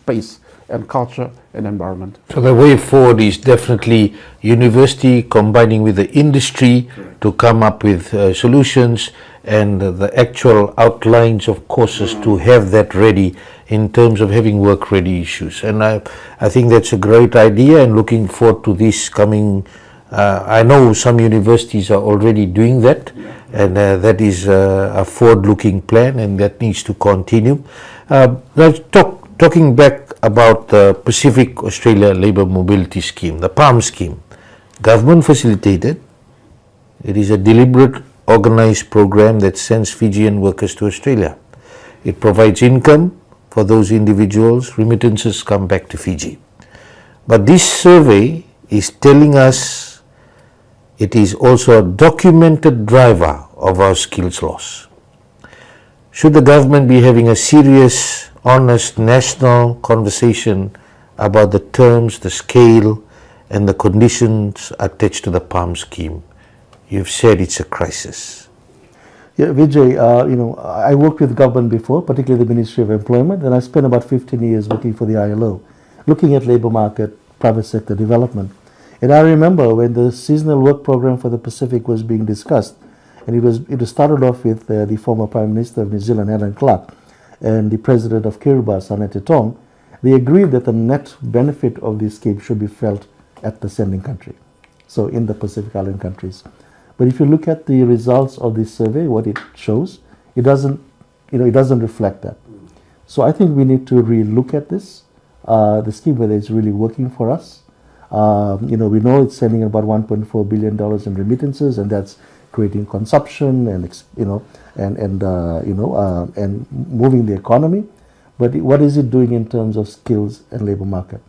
space and culture and environment. So the way forward is definitely university combining with the industry to come up with solutions and the actual outlines of courses to have that ready in terms of having work-ready issues. And I think that's a great idea, and looking forward to this coming. I know some universities are already doing that, and that is a forward-looking plan, and that needs to continue. Let's talking back about the Pacific Australia Labour Mobility Scheme, the PALM scheme. Government facilitated. It is a deliberate, organised program that sends Fijian workers to Australia. It provides income for those individuals. Remittances come back to Fiji. But this survey is telling us it is also a documented driver of our skills loss. Should the government be having a serious, honest national conversation about the terms, the scale, and the conditions attached to the PALM scheme? You've said it's a crisis. Yeah, Vijay, I worked with government before, particularly the Ministry of Employment, and I spent about 15 years working for the ILO, looking at labour market, private sector development. And I remember when the seasonal work program for the Pacific was being discussed, and it was started off with the former Prime Minister of New Zealand, Helen Clark, and the President of Kiribati, Sanete Tong. They agreed that the net benefit of this scheme should be felt at the sending country, so in the Pacific Island countries. But if you look at the results of this survey, what it shows, it doesn't reflect that. So I think we need to re-look at this, the scheme, whether it's really working for us. We know it's sending about $1.4 billion in remittances, and that's creating consumption and moving the economy. But what is it doing in terms of skills and labor market?